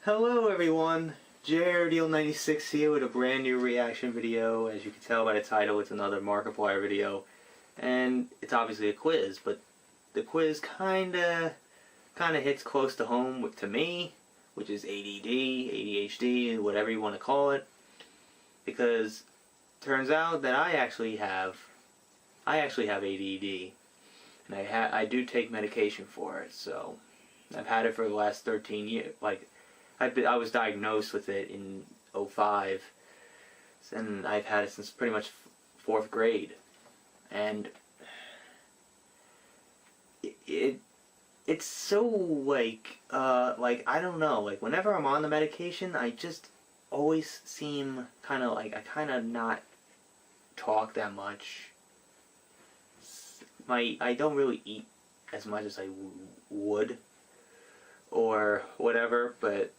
Hello everyone, JRDL96 here with a brand new reaction video. As you can tell by the title, it's another Markiplier video. And it's obviously a quiz, but the quiz kinda hits close to home to me, which is ADD, ADHD, whatever you want to call it. Because it turns out that I actually have ADD. And I do take medication for it, so I've had it for the last 13 years. I was diagnosed with it in 2005, and I've had it since pretty much 4th grade. And it's so I don't know, like whenever I'm on the medication, I just always seem I not talk that much. I don't really eat as much as I would or whatever, but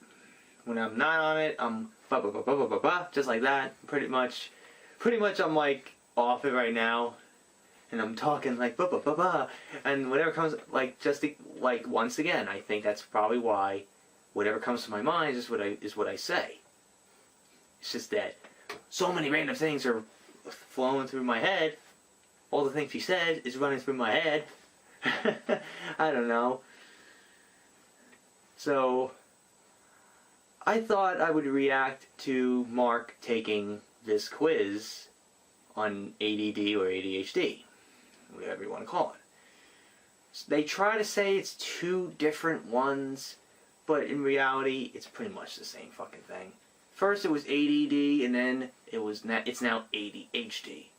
when I'm not on it, I'm just like that. Pretty much I'm like off it right now, and I'm talking like and whatever comes, once again, I think that's probably why whatever comes to my mind is what I say. It's just that so many random things are flowing through my head. All the things she said is running through my head. I don't know. So I thought I would react to Mark taking this quiz on ADD or ADHD, whatever you want to call it. So they try to say it's 2 different ones, but in reality, it's pretty much the same fucking thing. First it was ADD, and then it's now ADHD.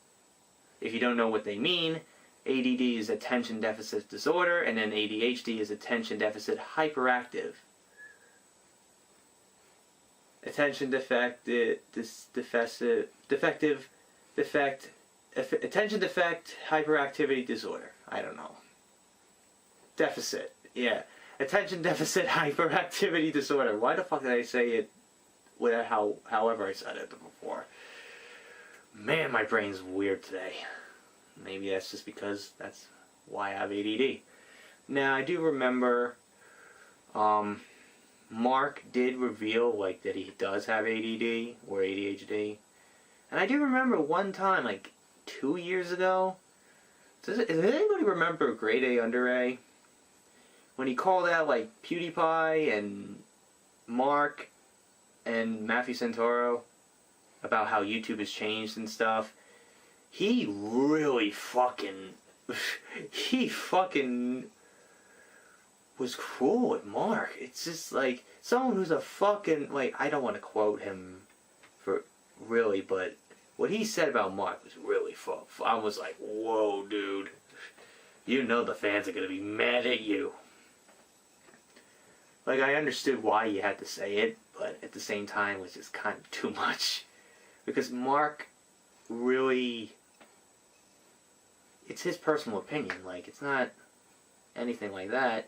If you don't know what they mean, ADD is attention deficit disorder, and then ADHD is attention deficit hyperactive. Attention defect hyperactivity disorder. I don't know. Deficit. Yeah. Attention deficit hyperactivity disorder. Why the fuck did I say it however I said it before? Man, my brain's weird today. Maybe that's just because that's why I have ADD. Now, I do remember Mark did reveal that he does have ADD or ADHD. And I do remember one time, 2 years ago, does anybody remember Grade A Under A? When he called out PewDiePie and Mark and Matthew Santoro about how YouTube has changed and stuff. He really was cruel with Mark. It's just someone who's a fucking, I don't want to quote him for really, but what he said about Mark was really I was like, whoa, dude. You know the fans are going to be mad at you. I understood why you had to say it, but at the same time it was just kind of too much. Because Mark really, it's his personal opinion, it's not anything like that.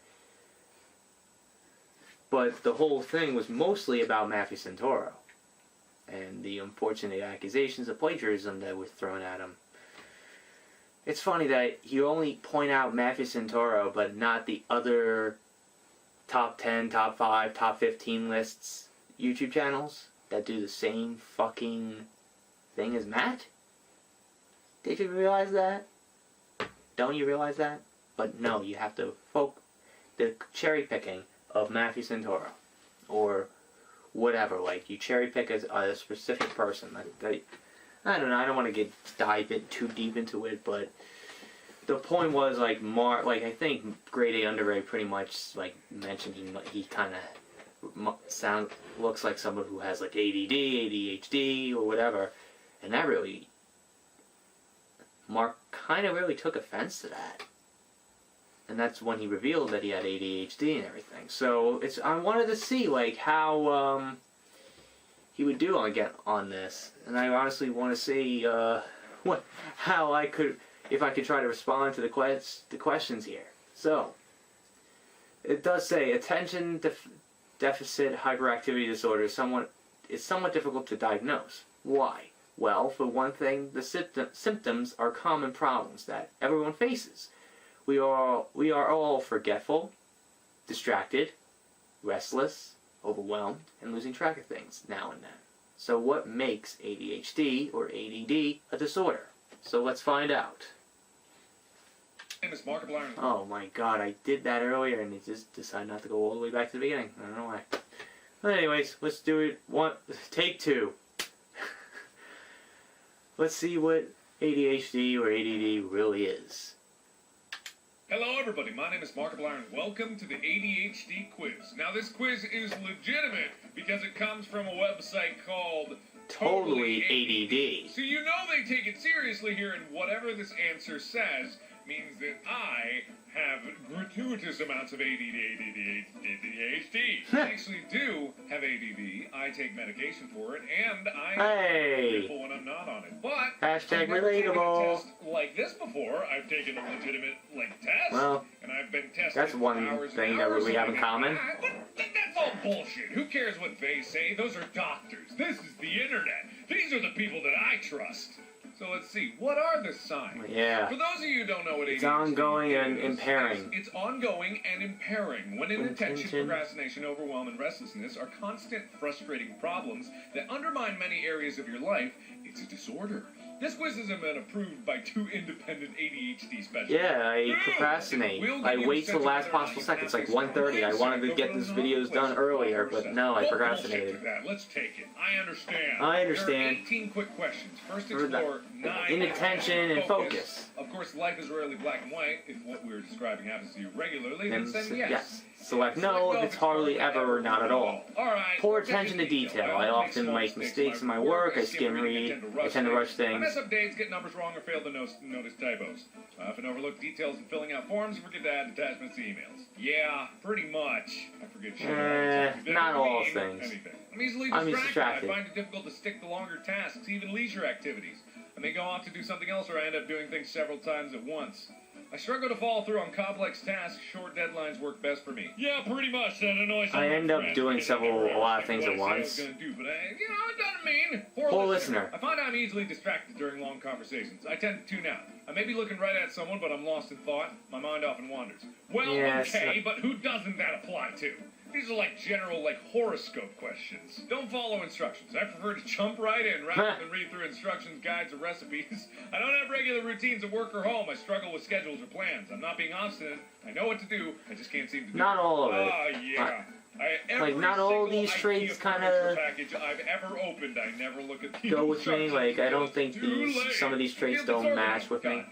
But the whole thing was mostly about Matthew Santoro and the unfortunate accusations of plagiarism that were thrown at him. It's funny that you only point out Matthew Santoro, but not the other top 10, top 5, top 15 lists YouTube channels that do the same fucking thing as Matt? Did you realize that? Don't you realize that? But no, you have to the cherry picking of Matthew Santoro or whatever. You cherry pick a specific person. I don't know. I don't want to dive too deep into it, but the point was Mark. I think Grade A Under A pretty much mentioned he kind of looks like someone who has ADD, ADHD, or whatever, and that really, Mark kind of really took offense to that, and that's when he revealed that he had ADHD and everything. So I wanted to see how he would do on this, and I honestly want to see how I could, if I could try to respond to the questions here. So it does say attention deficit hyperactivity disorder is it's somewhat difficult to diagnose. Why? Well, for one thing, the symptoms are common problems that everyone faces. We are all forgetful, distracted, restless, overwhelmed, and losing track of things now and then. So what makes ADHD or ADD a disorder? So let's find out. Oh my god, I did that earlier and it just decided not to go all the way back to the beginning. I don't know why. But anyways, let's do it. Take two. Let's see what ADHD or ADD really is. Hello everybody, my name is Markiplier and welcome to the ADHD quiz. Now this quiz is legitimate because it comes from a website called Totally ADD. So you know they take it seriously here, and whatever this answer says means that I have gratuitous amounts of ADHD. I actually do have ADD. I take medication for it, and I am grateful when I'm not on it. But hashtag I've never taken a relatable. test like this before. I've taken a legitimate test, Well, and I've been tested that's one for hours thing and that hours we have in and common. That's all bullshit. Who cares what they say? Those are doctors. This is the internet. These are the people that I trust. So let's see. What are the signs? Yeah. For those of you who don't know what ADHD It's ongoing and is, impairing. It's ongoing and impairing. When inattention, procrastination, overwhelm, and restlessness are constant, frustrating problems that undermine many areas of your life, it's a disorder. This quiz has been approved by 2 independent ADHD specialists. Yeah, I procrastinate. I wait till the last possible second. It's like 1:30. I wanted to get these videos done earlier, but no, I procrastinated. Let's take it. I understand. I understand. There are 18 quick questions. First, explore 9 inattention and focus. Of course, life is rarely black and white. If what we're describing happens to you regularly, then say yes. Select no if it's hardly ever or not at all. Alright. Poor attention to detail. I often make mistakes in my work. I skim read. I tend to rush I things. mess up dates, get numbers wrong, or fail to notice typos. I often overlook details in filling out forms and forget to add attachments to emails. Yeah, pretty much. I forget shit. Not all things. Anything. I'm easily distracted. I find it difficult to stick to longer tasks, even leisure activities. I may go off to do something else, or I end up doing things several times at once. I struggle to follow through on complex tasks. Short deadlines work best for me. Yeah, pretty much. That annoys I end up doing a lot of things at once. It doesn't mean. Poor listener. I find I'm easily distracted during long conversations. I tend to tune out. I may be looking right at someone, but I'm lost in thought. My mind often wanders. Well, okay, but who doesn't that apply to? These are like general, horoscope questions. Don't follow instructions. I prefer to jump right in rather than read through instructions, guides, or recipes. I don't have regular routines at work or home. I struggle with schedules or plans. I'm not being obstinate. I know what to do. I just can't seem to do it. Not all of it. Yeah. Not all these traits kind of package I've ever opened, I never look at go with me. I don't think some of these traits don't match with me.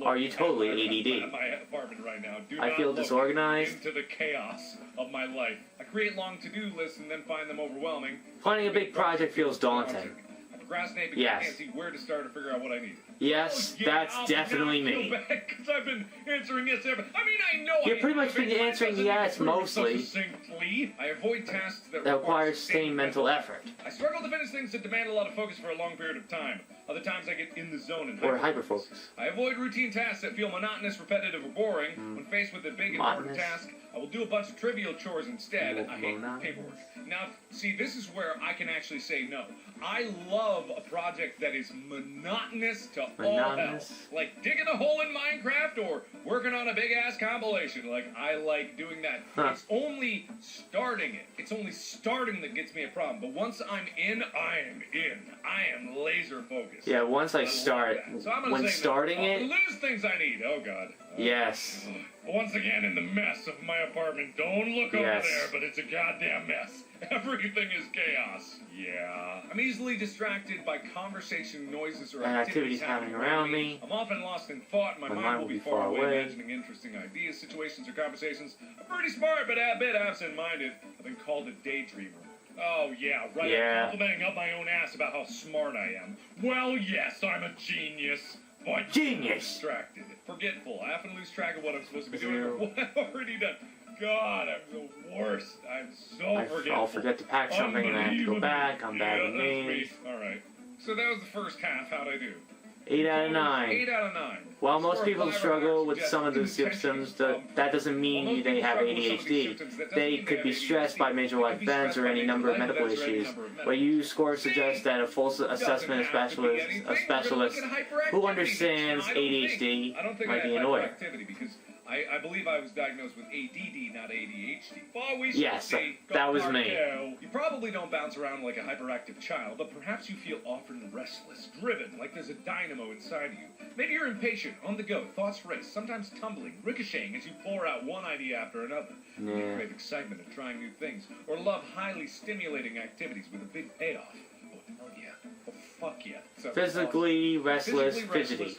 Are you totally ADD? My apartment right now. I feel disorganized. Into the chaos of my life. I create long to-do lists and then find them overwhelming. Planning a big project feels daunting. I procrastinate because I can't see where to start to figure out what I need. Yes, that's definitely me. Because I've been answering yes every. I know. You've pretty much been answering yes mostly. I avoid tasks that require sustained mental effort. I struggle to finish things that demand a lot of focus for a long period of time. Other times I get in the zone and hyperfocus. I avoid routine tasks that feel monotonous, repetitive, or boring. When faced with a big important task, I will do a bunch of trivial chores instead. I hate paperwork. Now, see, this is where I can actually say no. I love a project that is monotonous to all hell. Like digging a hole in Minecraft or working on a big-ass compilation. I like doing that. It's only starting it. It's only starting that gets me a problem. But once I'm in, I am in. I am laser-focused. Yeah, once I start, when starting it... lose things I need. Oh, God. Yes. Once again, in the mess of my apartment. Don't look over there, but it's a goddamn mess. Everything is chaos. Yeah. I'm easily distracted by conversation, noises, or activities happening around me. I'm often lost in thought. My mind will be far away, imagining interesting ideas, situations, or conversations. I'm pretty smart, but a bit absent-minded. I've been called a daydreamer. Oh, yeah, right. I'm complimenting up my own ass about how smart I am. Well, yes, I'm a genius. But distracted, forgetful. I often lose track of what I'm supposed to be doing or what I've already done. God, I'm the worst. I'm so forgetful. I'll forget to pack something and I have to go back. I'm bad at names. Alright. So that was the first half. How'd I do? 8 out of 9. 8 out of 9. While most people struggle with some of the symptoms, that doesn't mean they have ADHD. They could be stressed by major life events or any number of medical issues. But your score suggests that a full assessment specialist who understands ADHD might be in order. I believe I was diagnosed with ADD, not ADHD. Well, we yes, that was me. You probably don't bounce around like a hyperactive child, but perhaps you feel often restless, driven, like there's a dynamo inside of you. Maybe you're impatient, on the go, thoughts race, sometimes tumbling, ricocheting as you pour out one idea after another. Yeah. You crave excitement of trying new things, or love highly stimulating activities with a big payoff. Oh, hell yeah. Oh, fuck yeah. Physically awesome. restless, Fidgety.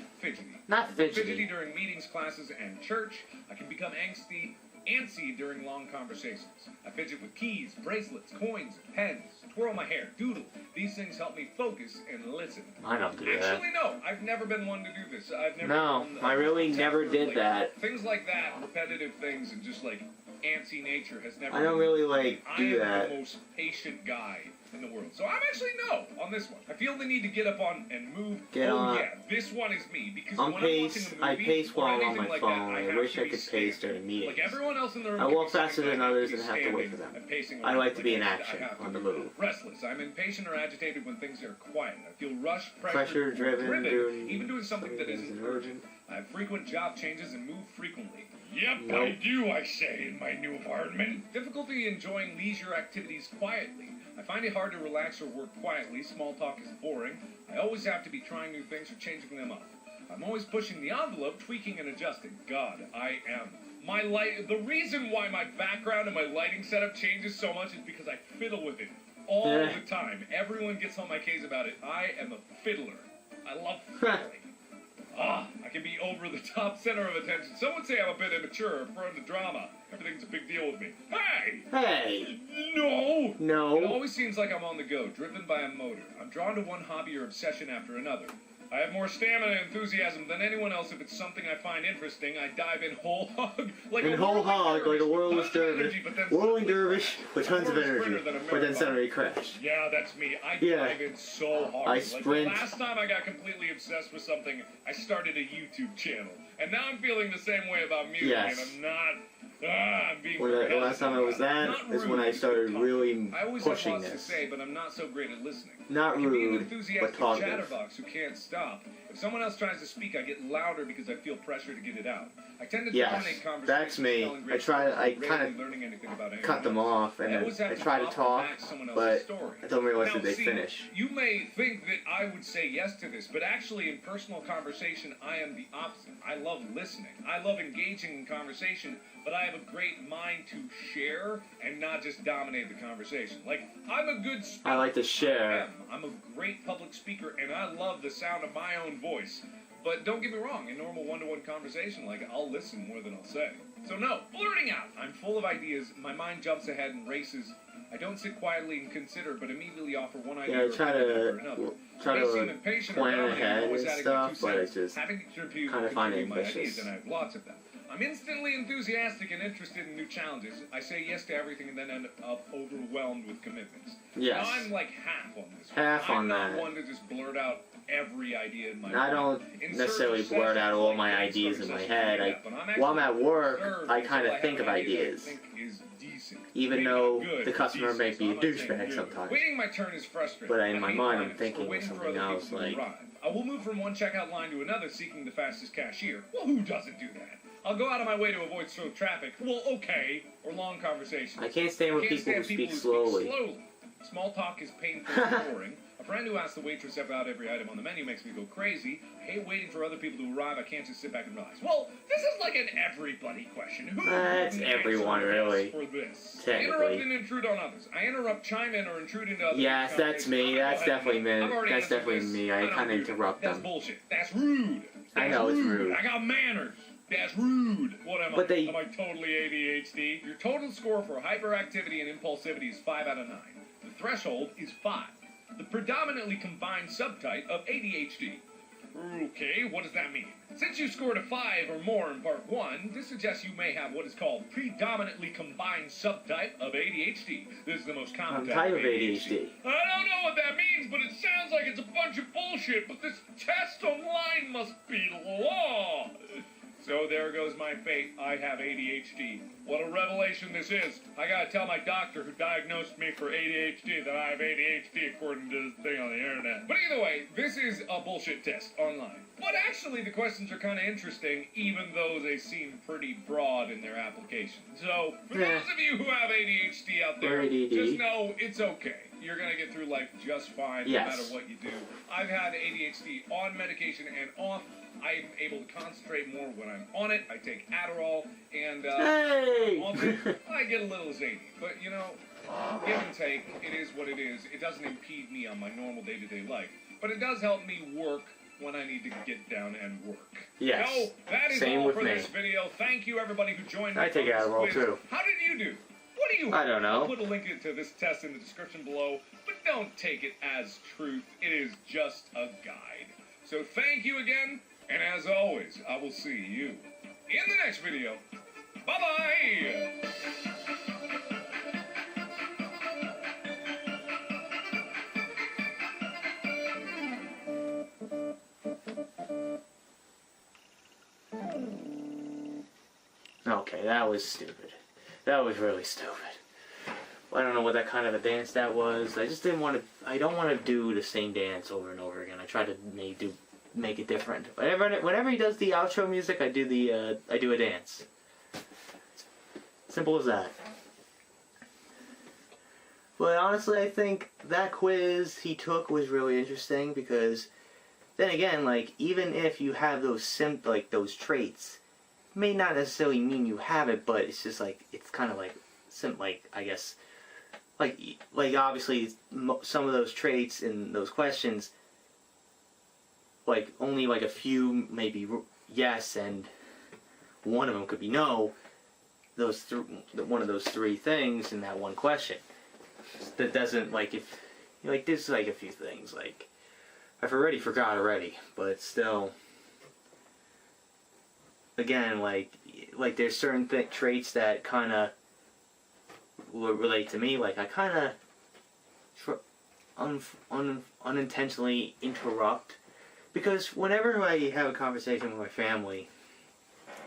Not fidgety. Fidgety during meetings, classes, and church. I can become antsy during long conversations. I fidget with keys, bracelets, coins, pens, twirl my hair, doodle. These things help me focus and listen. I don't do that. Actually, no. I've never been one to do this. I really never did that. Things like that, repetitive things, and just like antsy nature has never. I don't really do that. I am the most patient guy in the world. So I'm actually no on this one. I feel the need to get up on and move. Yeah, this one is me because when I'm watching a movie, I pace while I'm on my like phone. that, I wish I could pace during meetings. Like everyone else in the room, I walk faster than others and have to wait for them. I like to be in action, on the move. Restless. I'm impatient or agitated when things are quiet. I feel rushed, pressure driven, even doing something that isn't urgent. I have frequent job changes and move frequently. Yep, nope. I do, I say, in my new apartment. Difficulty enjoying leisure activities quietly. I find it hard to relax or work quietly. Small talk is boring. I always have to be trying new things or changing them up. I'm always pushing the envelope, tweaking and adjusting. God, I am. The reason why my background and my lighting setup changes so much is because I fiddle with it all the time. Everyone gets on my case about it. I am a fiddler. I love fiddling. I can be over the top center of attention. Some would say I'm a bit immature or prone to drama. Everything's a big deal with me. Hey! No! It always seems like I'm on the go, driven by a motor. I'm drawn to one hobby or obsession after another. I have more stamina and enthusiasm than anyone else. If it's something I find interesting, I dive in whole hog like a whirling dervish. Whirling dervish with tons of energy, but then suddenly crash. Yeah, that's me. I dive in so hard. I sprint. Like the last time I got completely obsessed with something, I started a YouTube channel. And now I'm feeling the same way about music, and I'm not... I'm being the last time I was that is when I started really I always pushing have lots this. to say, but I'm not so great at listening. Not rude, but talkative. Chatterbox who can't stop. If someone else tries to speak, I get louder because I feel pressure to get it out. I tend to dominate conversations. That's me. I kind of cut them off, and I try to talk, but I don't realize that they finish. You may think that I would say yes to this, but actually in personal conversation, I am the opposite. I love listening. I love engaging in conversation, but I have a great mind to share and not just dominate the conversation. Like, I'm a good speaker. I like to share. I'm a great public speaker, and I love the sound of my own voice. But don't get me wrong, in normal one-to-one conversation, like, I'll listen more than I'll say. So no, blurting out. I'm full of ideas. My mind jumps ahead and races. I don't sit quietly and consider, but immediately offer one idea I try to plan ahead and stuff, but I just kind of find it ambitious. And I have lots of them. I'm instantly enthusiastic and interested in new challenges. I say yes to everything and then end up overwhelmed with commitments. Yes. Now I'm like half on this. I'm not one to just blurt out every idea in my head. I don't necessarily blurt out all my ideas in my head. While I'm at work, I kind of think of ideas. Even though the customer may be a douchebag sometimes. Waiting my turn is frustrating. But in my mind, I'm thinking of something else, like... I will move from one checkout line to another seeking the fastest cashier. Well, who doesn't do that? I'll go out of my way to avoid slow traffic. Well, okay. Or long conversations. I can't stand with people who speak slowly. Small talk is painful and boring. A friend who asks the waitress about every item on the menu makes me go crazy. I hate waiting for other people to arrive. I can't just sit back and relax. Well, this is like an everybody question. That's everyone, really. For this? Technically. Interrupt and intrude on others. I interrupt, chime in, or intrude into others. Yes, that's me. That's definitely me. That's definitely me. I kind of interrupt them. That's bullshit. That's rude. I know it's rude. I got manners. That's rude. What am I? Am I totally ADHD? Your total score for hyperactivity and impulsivity is 5 out of 9. The threshold is 5. The predominantly combined subtype of ADHD. Okay, what does that mean? Since you scored a 5 or more in part 1, this suggests you may have what is called predominantly combined subtype of ADHD. This is the most common type of ADHD. I don't know what that means, but it sounds like it's a bunch of bullshit, but this test online must be law. So there goes my fate. I have ADHD. What a revelation this is. I gotta tell my doctor who diagnosed me for ADHD that I have ADHD according to this thing on the internet. But either way, this is a bullshit test online. But actually the questions are kind of interesting, even though they seem pretty broad in their application. So, for those of you who have ADHD out there, just know it's okay. You're gonna get through life just fine, no matter what you do. I've had ADHD on medication and off. I'm able to concentrate more when I'm on it. I take Adderall, and often I get a little zany. But, you know, give and take, it is what it is. It doesn't impede me on my normal day-to-day life. But it does help me work when I need to get down and work. Yes. So, that is all for this video. Thank you, everybody who joined me. I take Adderall, too. How did you do? What do you have? I don't know. I'll put a link to this test in the description below, but don't take it as truth. It is just a guide. So thank you again, and as always, I will see you in the next video. Bye-bye! Okay, that was stupid. That was really stupid. I don't know what that kind of a dance that was. I just didn't want to. I don't want to do the same dance over and over again. I try to make it different. Whenever he does the outro music, I do a dance. Simple as that. But honestly, I think that quiz he took was really interesting because, then again, like even if you have those those traits, may not necessarily mean you have it, but it's just like it's kind of like I guess. Like obviously some of those traits in those questions, like only like a few maybe yes and one of them could be no. One of those three things in that one question. That doesn't there's like a few things like I've already forgot but still. Again, like there's certain traits that kind of relate to me. Like I kind of unintentionally interrupt because whenever I have a conversation with my family,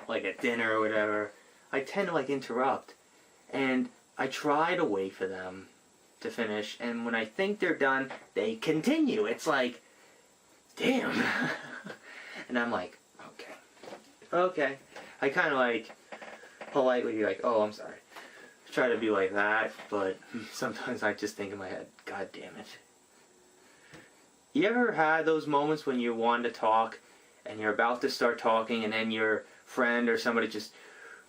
like at dinner or whatever, I tend to interrupt, and I try to wait for them to finish. And when I think they're done, they continue. It's like, damn, and I'm like, okay. I kind of politely be like, oh, I'm sorry. Try to be like that, but sometimes I just think in my head, God damn it. You ever had those moments when you want to talk and you're about to start talking and then your friend or somebody just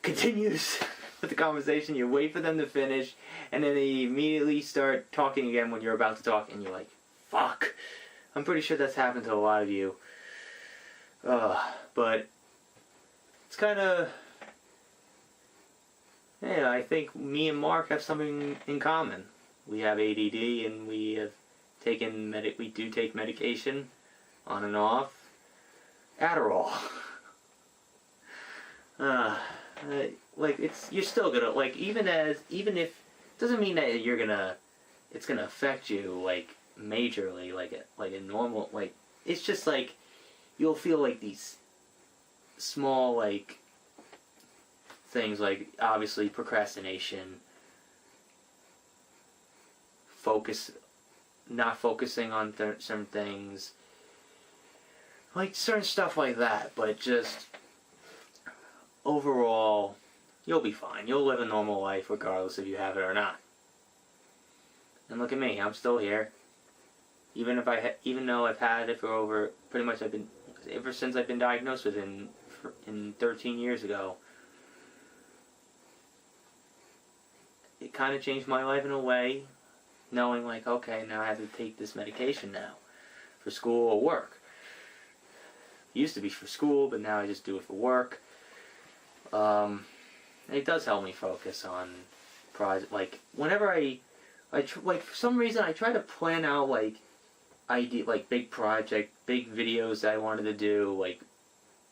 continues with the conversation, you wait for them to finish and then they immediately start talking again when you're about to talk and you're like, fuck. I'm pretty sure that's happened to a lot of you. But it's kind of... Yeah, I think me and Mark have something in common. We have ADD and we have taken we do take medication on and off. Adderall. You're still gonna even if doesn't mean that it's gonna affect you majorly like a normal it's just you'll feel these small things obviously procrastination, not focusing on certain things, certain stuff like that, but just overall you'll be fine. You'll live a normal life regardless if you have it or not. And look at me, I'm still here. Even though I've had it for ever since I've been diagnosed with it in 13 years ago. It kind of changed my life in a way, knowing okay, now I have to take this medication now for school or work. It used to be for school, but now I just do it for work. It does help me focus on project. Whenever for some reason I try to plan out big project, big videos that I wanted to do.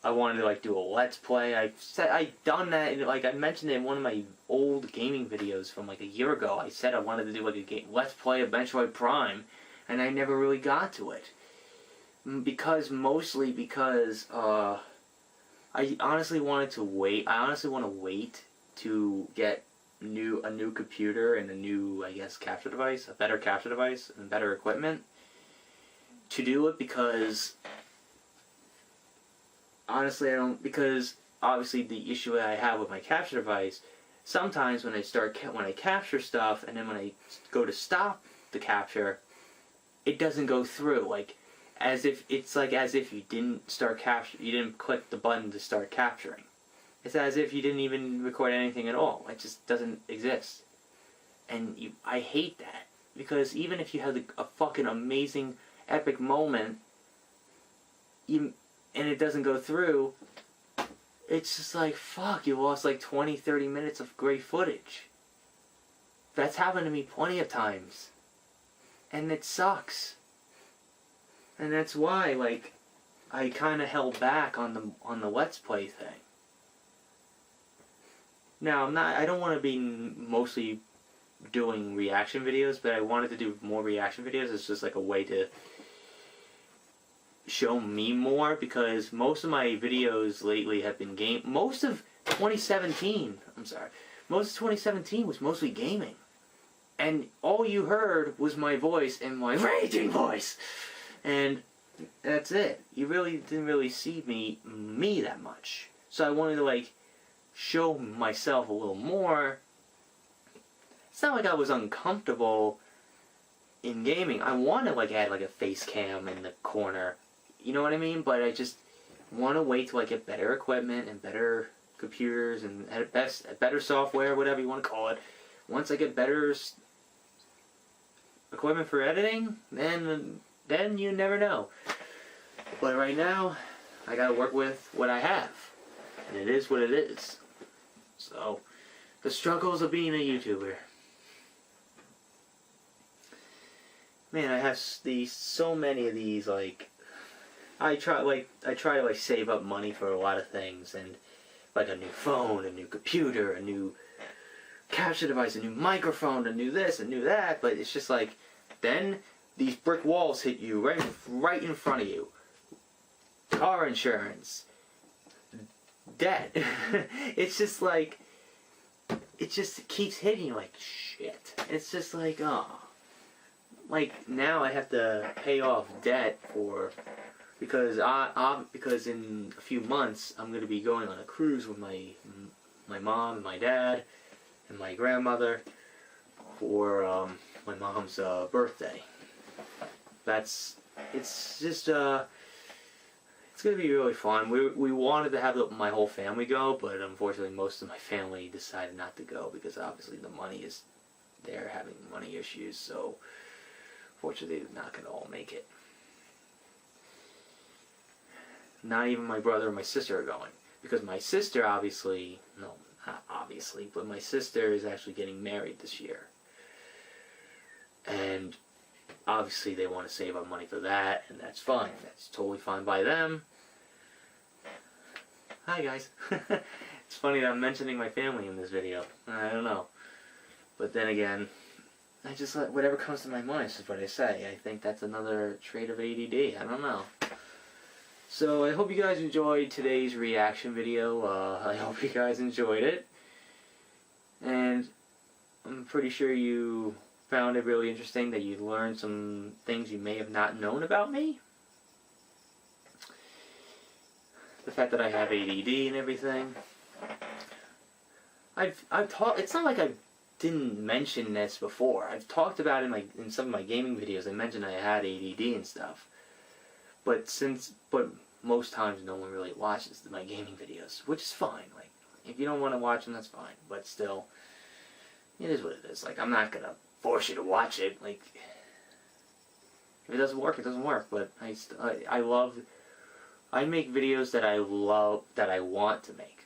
I wanted to do a Let's Play. I've done that, and I mentioned it in one of my old gaming videos from a year ago. I said I wanted to do a Let's Play of Metroid Prime, and I never really got to it. Mostly because I honestly wanted to wait. I honestly want to wait to get a new computer and a new, I guess, capture device, a better capture device and better equipment to do it, because honestly because obviously the issue that I have with my capture device, sometimes when I capture stuff and then when I go to stop the capture, it doesn't go through, as if you didn't you didn't click the button to start capturing. It's as if you didn't even record anything at all. It just doesn't exist. And I hate that, because even if you have a fucking amazing, epic moment, and it doesn't go through, it's just like, fuck, you lost 20, 30 minutes of great footage. That's happened to me plenty of times. And it sucks. And that's why, I kind of held back on the Let's Play thing. Now, I don't want to be mostly doing reaction videos, but I wanted to do more reaction videos. It's just a way to show me more, because most of my videos lately have been most of 2017 was mostly gaming. And all you heard was my voice and my raging voice. And that's it. You really didn't see me that much. So I wanted to show myself a little more. It's not like I was uncomfortable in gaming. I want to add a face cam in the corner. You know what I mean? But I just want to wait till I get better equipment and better computers and better software, whatever you want to call it. Once I get better equipment for editing, then you never know. But right now, I gotta work with what I have. And it is what it is. So, the struggles of being a YouTuber. Man, I have so many of these, I try to save up money for a lot of things, and a new phone, a new computer, a new capture device, a new microphone, a new this, a new that, but it's just then these brick walls hit you right in front of you. Car insurance, debt. It's just it just keeps hitting you shit. It's just oh. Now I have to pay off debt because in a few months I'm going to be going on a cruise with my mom and my dad and my grandmother for my mom's birthday. It's going to be really fun. We wanted to have my whole family go, but unfortunately most of my family decided not to go because obviously they're having money issues, so fortunately they're not going to all make it. Not even my brother or my sister are going, because my sister but my sister is actually getting married this year. And obviously they want to save up money for that, and that's fine. That's totally fine by them. Hi guys. It's funny that I'm mentioning my family in this video. I don't know. But then again, I just let whatever comes to my mind is what I say. I think that's another trait of ADD. I don't know. So I hope you guys enjoyed today's reaction video. I hope you guys enjoyed it. And I'm pretty sure you found it really interesting, that you learned some things you may have not known about me. The fact that I have ADD and everything. I've talked. It's not like I didn't mention this before. I've talked about it in some of my gaming videos. I mentioned I had ADD and stuff. But most times no one really watches my gaming videos, which is fine. If you don't want to watch them, that's fine. But still, it is what it is. I'm not gonna force you to watch it. If it doesn't work, it doesn't work. But I make videos that I love, that I want to make.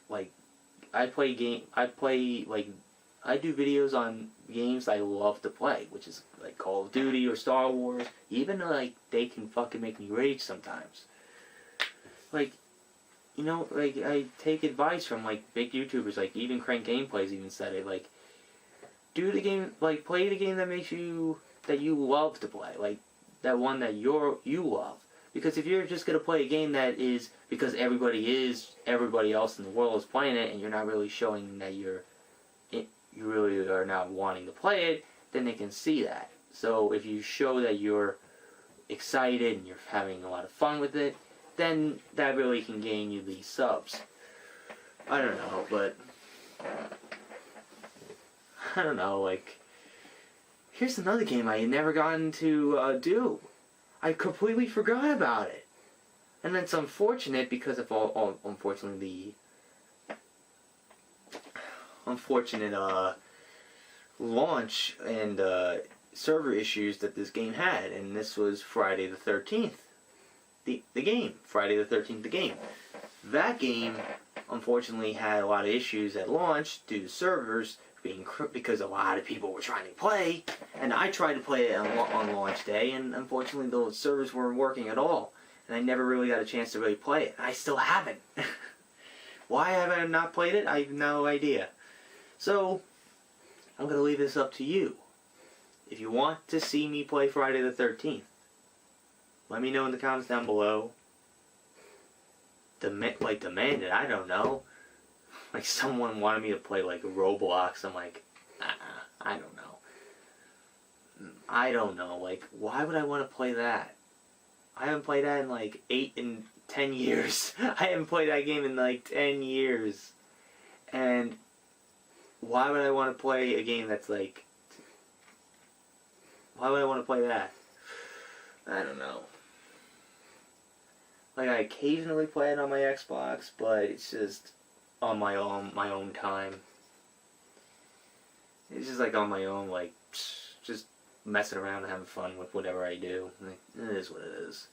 I do videos on games I love to play, which is Call of Duty or Star Wars. Even though they can fucking make me rage sometimes. I take advice from big YouTubers, even Crank Gameplays even said it. Do the game, play the game that you love to play, that one that you love. Because if you're just going to play a game that is because everybody else in the world is playing it, and you're not really showing that you really are not wanting to play it, then they can see that. So if you show that you're excited and you're having a lot of fun with it, then that really can gain you these subs. I don't know, but I don't know, like, here's another game I had never gotten to do. I completely forgot about it. And it's unfortunate because of unfortunately, the unfortunate launch and server issues that this game had. And this was Friday the 13th. The game. Friday the 13th, the game. That game, unfortunately, had a lot of issues at launch due to servers being because a lot of people were trying to play, and I tried to play it on launch day, and unfortunately those servers weren't working at all, and I never really got a chance to really play it. I still haven't. Why have I not played it? I have no idea. So I'm going to leave this up to you. If you want to see me play Friday the 13th, let me know in the comments down below. Demand it, I don't know. Like, someone wanted me to play, like, Roblox. I'm like, I don't know. I don't know. Like, why would I want to play that? I haven't played that in, like, 10 years. I haven't played that game in, like, 10 years. And why would I want to play a game that's, like... Why would I want to play that? I don't know. Like, I occasionally play it on my Xbox, but it's just on my own time. It's just like on my own, like, just messing around and having fun with whatever I do. Like, it is what it is.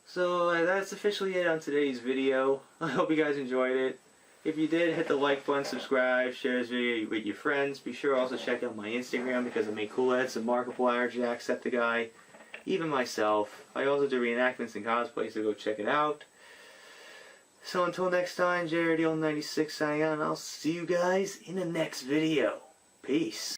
So that's officially it on today's video. I hope you guys enjoyed it. If you did, hit the like button, subscribe, share this video with your friends. Be sure to also check out my Instagram because I make cool edits and Markiplier, Jacksepticeye, even myself. I also do reenactments and cosplays, so go check it out. So until next time, JRD96 signing out, and I'll see you guys in the next video. Peace.